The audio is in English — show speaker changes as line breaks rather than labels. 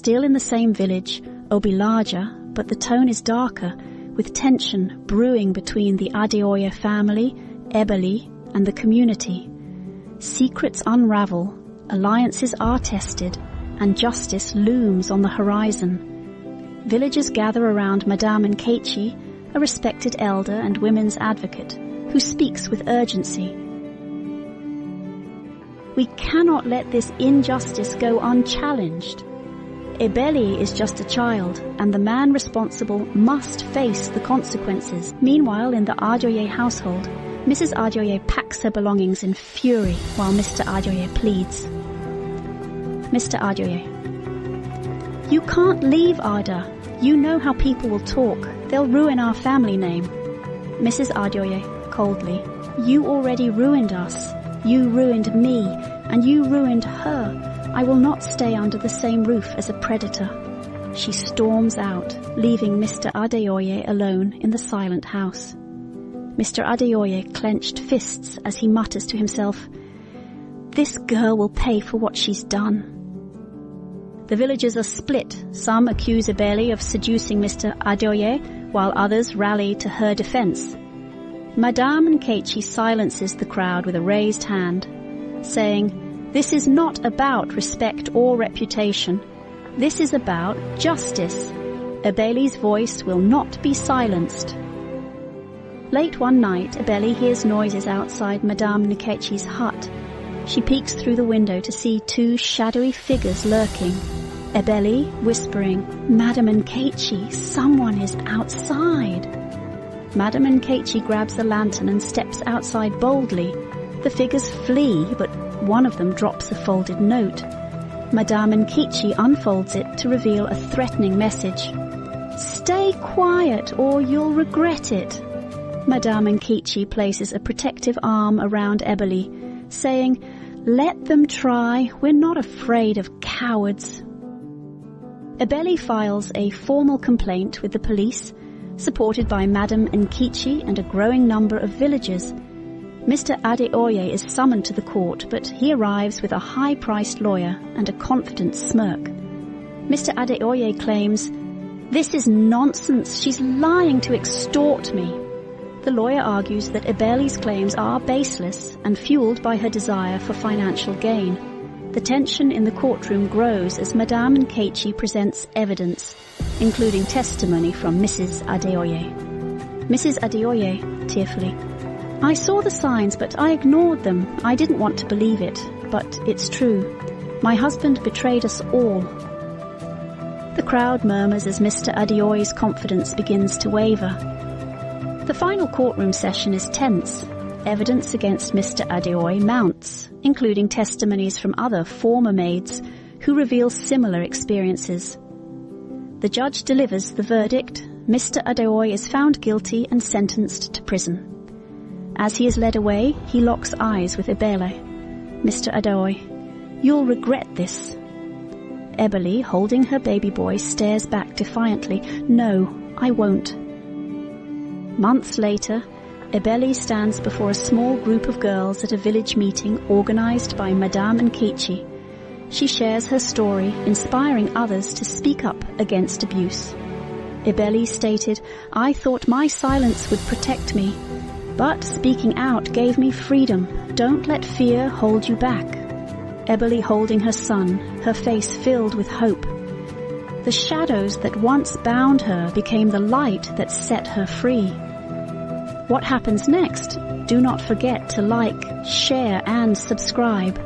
still in the same village, Obilaja, but the tone is darker, with tension brewing between the Adeoye family, Ebele, and the community. Secrets unravel, alliances are tested, and justice looms on the horizon. Villagers gather around Madame Nkechi, a respected elder and women's advocate, who speaks with urgency. We cannot let this injustice go unchallenged. Ebele is just a child, and the man responsible must face the consequences. Meanwhile, in the Adeoye household, Mrs. Adeoye packs her belongings in fury while Mr. Adeoye pleads. Mr. Adeoye: "You can't leave, Ada. You know how people will talk. They'll ruin our family name." Mrs. Adeoye, coldly: "You already ruined us. You ruined me, and you ruined her. I will not stay under the same roof as a predator." She storms out, leaving Mr. Adeoye alone in the silent house. Mr. Adeoye clenched fists as he mutters to himself, "This girl will pay for what she's done." The villagers are split. Some accuse Ebele of seducing Mr. Adeoye, while others rally to her defense. Madame Nkechi silences the crowd with a raised hand, saying, "This is not about respect or reputation. This is about justice. Ebele's voice will not be silenced." Late one night, Ebele hears noises outside Madame Nkechi's hut. She peeks through the window to see two shadowy figures lurking. Ebele whispering, "Madame Nkechi, someone is outside." Madame Nkechi grabs a lantern and steps outside boldly. The figures flee, but one of them drops a folded note. Madame Nkechi unfolds it to reveal a threatening message. "Stay quiet or you'll regret it." Madame Nkechi places a protective arm around Ebele, saying, "Let them try, we're not afraid of cowards." Ebele files a formal complaint with the police, supported by Madame Nkechi and a growing number of villagers. Mr. Adeoye is summoned to the court, but he arrives with a high-priced lawyer and a confident smirk. Mr. Adeoye claims, "This is nonsense. She's lying to extort me." The lawyer argues that Ebele's claims are baseless and fueled by her desire for financial gain. The tension in the courtroom grows as Madame Nkechi presents evidence, including testimony from Mrs. Adeoye. Mrs. Adeoye, tearfully: "I saw the signs, but I ignored them. I didn't want to believe it, but it's true. My husband betrayed us all." The crowd murmurs as Mr. Adeoye's confidence begins to waver. The final courtroom session is tense. Evidence against Mr. Adeoye mounts, including testimonies from other former maids who reveal similar experiences. The judge delivers the verdict. Mr. Adeoye is found guilty and sentenced to prison. As he is led away, he locks eyes with Ebele. "Mr. Adeoye, you'll regret this." Ebele, holding her baby boy, stares back defiantly. "No, I won't." Months later, Ebele stands before a small group of girls at a village meeting organized by Madame Nkechi. She shares her story, inspiring others to speak up against abuse. Ebele stated, "I thought my silence would protect me, but speaking out gave me freedom. Don't let fear hold you back." Ebele holding her son, her face filled with hope. The shadows that once bound her became the light that set her free. What happens next? Do not forget to like, share and subscribe.